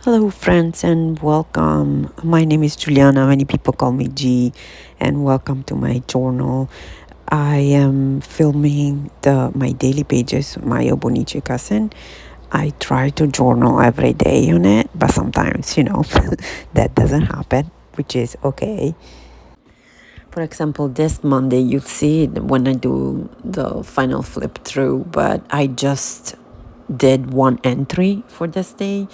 Hello, friends, and welcome. My name is Juliana. Many people call me G, and welcome to my journal. I am filming my daily pages, my Hobonichi cousin. I try to journal every day on it, but sometimes, that doesn't happen, which is okay. For example, this Monday, you see it when I do the final flip through, but I just did one entry for this day.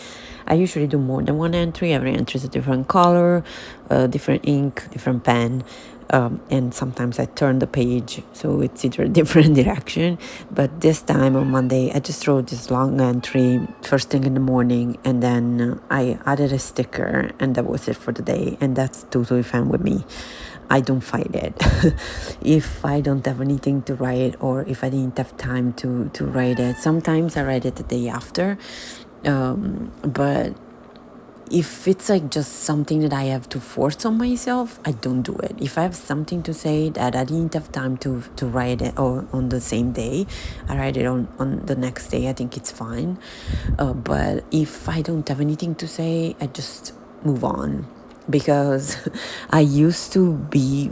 I usually do more than one entry. Every entry is a different color, different ink, different pen. And sometimes I turn the page so it's either a different direction. But this time on Monday, I just wrote this long entry first thing in the morning, and then I added a sticker, and that was it for the day. And that's totally fine with me. I don't fight it. If I don't have anything to write, or if I didn't have time to write it, sometimes I write it the day after. But if it's like just something that I have to force on myself, I don't do it. If I have something to say that I didn't have time to write it or on the same day, I write it on the next day. I think it's fine. But if I don't have anything to say, I just move on, because I used to be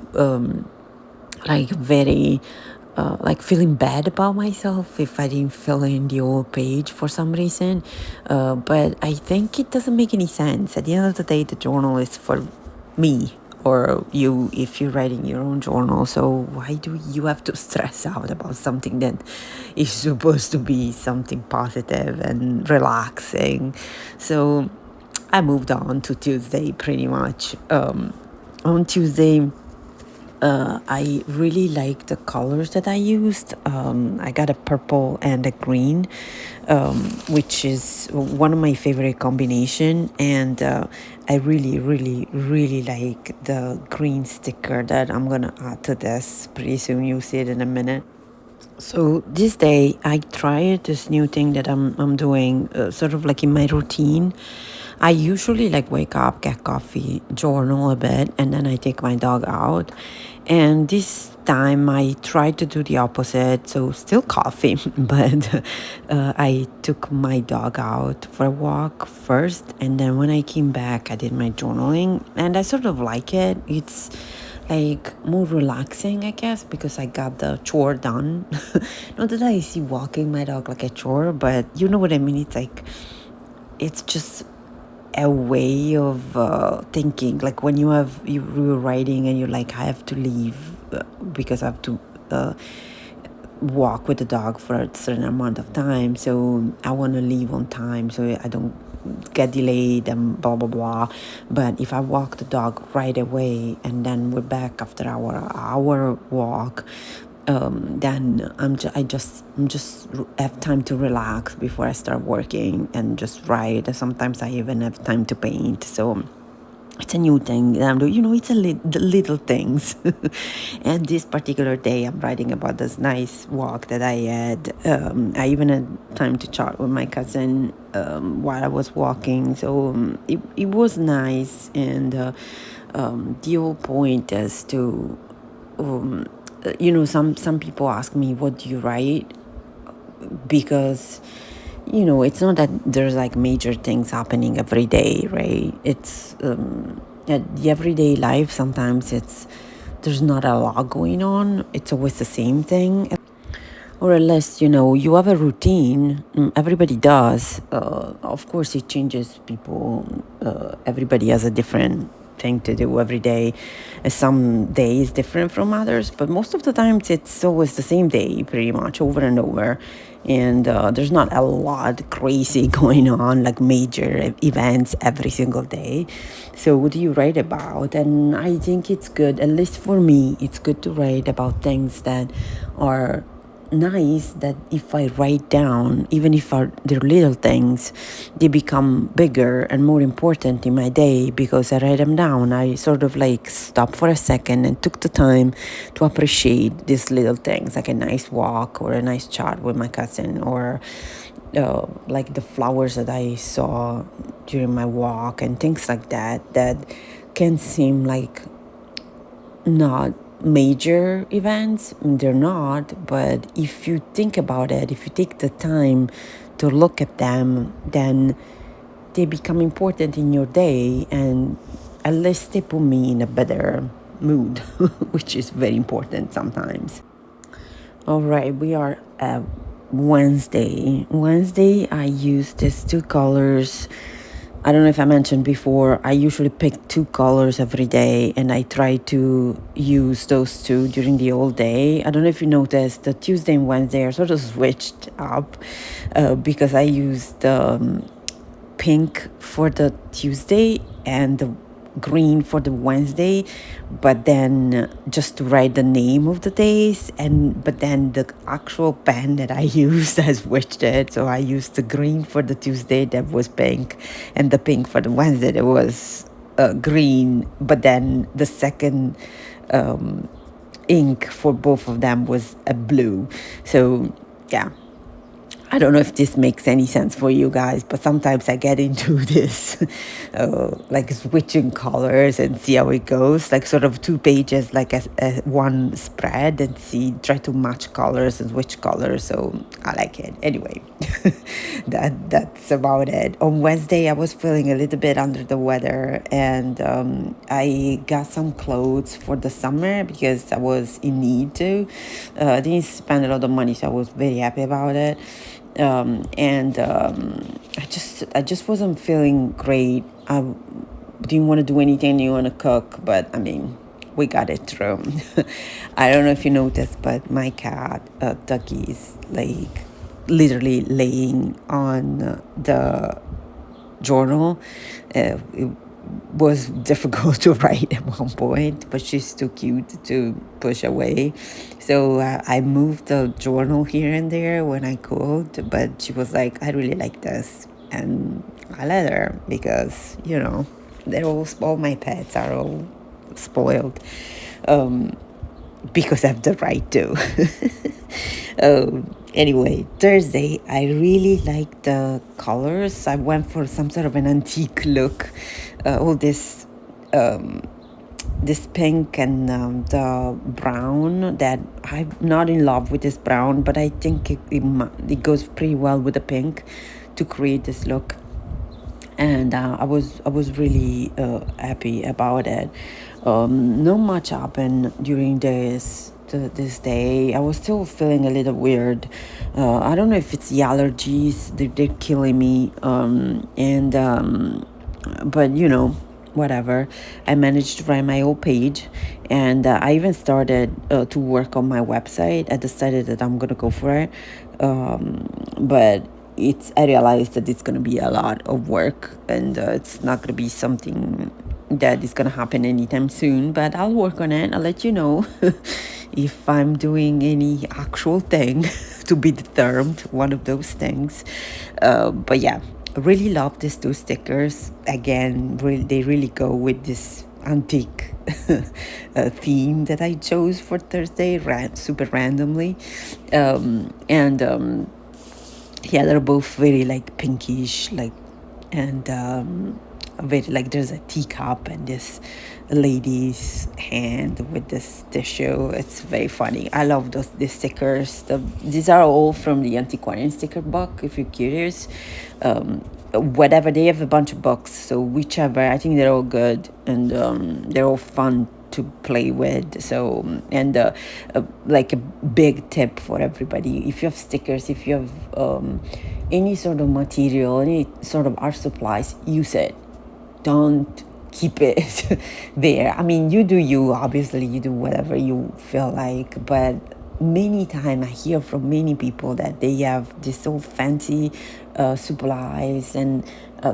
like very like feeling bad about myself if I didn't fill in the whole page for some reason. But I think it doesn't make any sense. At the end of the day, the journal is for me or you if you're writing your own journal. So why do you have to stress out about something that is supposed to be something positive and relaxing? So I moved on to Tuesday pretty much. On Tuesday, I really like the colors that I used. I got a purple and a green, which is one of my favorite combination. And I really, really, really like the green sticker that I'm gonna add to this. Pretty soon you'll see it in a minute. So this day I tried this new thing that I'm doing, sort of like in my routine. I usually like wake up, get coffee, journal a bit, and then I take my dog out. And this time I tried to do the opposite, so still coffee, but I took my dog out for a walk first, and then when I came back, I did my journaling, and I sort of like it. It's like more relaxing, I guess, because I got the chore done. Not that I see walking my dog like a chore, but you know what I mean. It's just a way of thinking. Like when you're writing and you're like, I have to leave because I have to walk with the dog for a certain amount of time, so I want to leave on time so I don't get delayed and blah blah blah. But if I walk the dog right away and then we're back after our walk, then I'm just have time to relax before I start working and just write. Sometimes I even have time to paint. So it's a new thing that I'm doing. It's the little things. And this particular day, I'm writing about this nice walk that I had. I even had time to chat with my cousin while I was walking. So it was nice. And the whole point is to, some people ask me, what do you write? Because it's not that there's like major things happening every day, right? It's the everyday life. Sometimes there's not a lot going on. It's always the same thing, or unless you have a routine. Everybody does. Of course it changes people. Everybody has a different thing to do every day. Some days different from others, but most of the times it's always the same day, pretty much over and over. And there's not a lot crazy going on, like major events every single day. So what do you write about? And I think it's good, at least for me, it's good to write about things that are nice, that if I write down, even if they're little things, they become bigger and more important in my day because I write them down. I sort of like stopped for a second and took the time to appreciate these little things, like a nice walk or a nice chat with my cousin, or like the flowers that I saw during my walk and things like that, that can seem like not major events. They're not, but if you think about it, if you take the time to look at them, then they become important in your day, and at least they put me in a better mood, which is very important sometimes. All right, we are at Wednesday. Wednesday, I use these two colors. I don't know if I mentioned before, I usually pick two colors every day, and I try to use those two during the whole day. I don't know if you noticed, the Tuesday and Wednesday are sort of switched up because I used pink for the Tuesday and the green for the Wednesday, but then just to write the name of the days, and but then the actual pen that I used I switched it, so I used the green for the Tuesday that was pink, and the pink for the Wednesday that was green, but then the second ink for both of them was a blue. So yeah, I don't know if this makes any sense for you guys, but sometimes I get into this, like switching colors and see how it goes, like sort of two pages, like a one spread, and try to match colors and switch colors. So I like it. Anyway, that's about it. On Wednesday, I was feeling a little bit under the weather, and I got some clothes for the summer because I was in need to. I didn't spend a lot of money, so I was very happy about it. And I just wasn't feeling great. I didn't want to do anything. Didn't want to cook, but I mean, we got it through. I don't know if you noticed, but my cat Ducky is like literally laying on the journal. It was difficult to write at one point, but she's too cute to push away. So I moved the journal here and there when I could, but she was like, I really like this. And I let her because, they're all my pets are all spoiled. Because I have the right to. Anyway, Thursday, I really like the colors. I went for some sort of an antique look. All this pink and the brown, that I'm not in love with this brown, but I think it goes pretty well with the pink to create this look. And I was really happy about it. Not much happened during this day. I was still feeling a little weird. I don't know if it's the allergies, they're killing me. But whatever. I managed to write my own page, and I even started to work on my website. I decided that I'm gonna go for it, but I realized that it's gonna be a lot of work, and it's not gonna be something that is gonna happen anytime soon. But I'll work on it. I'll let you know if I'm doing any actual thing to be determined, one of those things. But yeah, really love these two stickers. Again, they really go with this antique theme that I chose for Thursday, super randomly. Yeah, they're both very like pinkish, and very like there's a teacup and this lady's hand with this tissue. It's very funny. I love these stickers. These are all from the antiquarian sticker book, if you're curious. Whatever, they have a bunch of books, so whichever, I think they're all good, and they're all fun to play with. So, and like a big tip for everybody: if you have stickers, if you have any sort of material, any sort of art supplies, use it. Don't keep it there. I mean, you do you, obviously, you do whatever you feel like, but many times I hear from many people that they have this so fancy supplies, and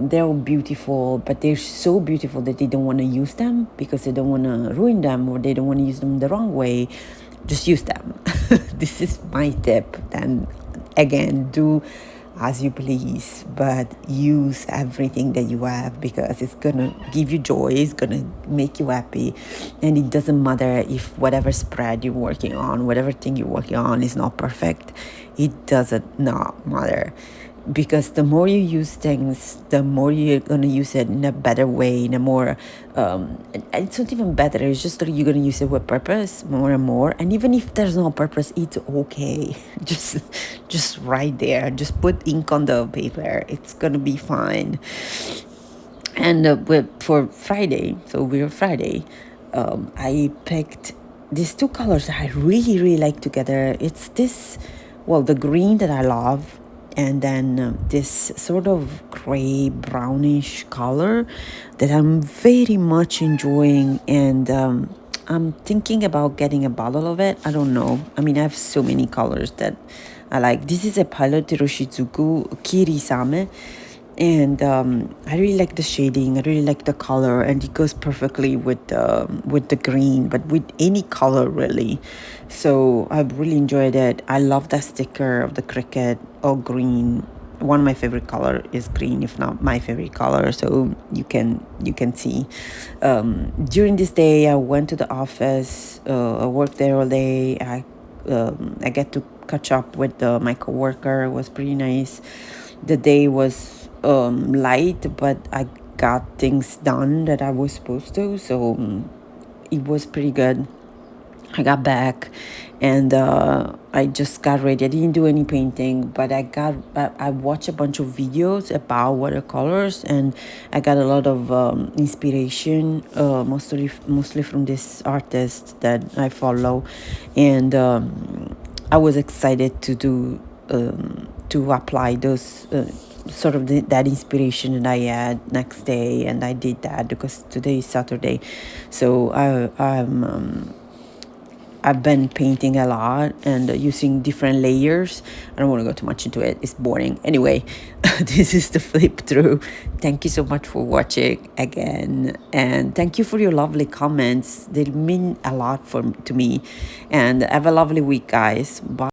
they're all beautiful, but they're so beautiful that they don't want to use them because they don't want to ruin them, or they don't want to use them the wrong way. Just use them. This is my tip. Then again, do as you please, but use everything that you have, because it's gonna give you joy, it's gonna make you happy, and it doesn't matter if whatever spread you're working on, whatever thing you're working on is not perfect. It doesn't not matter. because the more you use things, the more you're gonna use it in a better way, in a more it's not even better, it's just that you're gonna use it with purpose more and more. And even if there's no purpose, it's okay. Just right there, just put ink on the paper, it's gonna be fine. And for Friday, so we're Friday, I picked these two colors that I really, really like together. It's this, well, the green that I love, and then this sort of gray brownish color that I'm very much enjoying. And I'm thinking about getting a bottle of it. I don't know. I mean, I have so many colors that I like. This is a Pilot Hiroshizuku Kirisame, and I really like the shading. I really like the color, and it goes perfectly with the green, but with any color really. So I really enjoyed it. I love that sticker of the cricket, all green. One of my favorite color is green, if not my favorite color. So you can see. During this day, I went to the office. I worked there all day. I get to catch up with my coworker. It was pretty nice. The day was light, but I got things done that I was supposed to, so it was pretty good. I got back, and I just got ready. I didn't do any painting, but I watched a bunch of videos about watercolors, and I got a lot of inspiration, mostly from this artist that I follow. And I was excited to apply those sort of that inspiration that I had next day, and I did that because today is Saturday. So I've been painting a lot and using different layers. I don't want to go too much into it, it's boring. Anyway, this is the flip through. Thank you so much for watching again, and thank you for your lovely comments. They mean a lot to me. And have a lovely week, guys. Bye.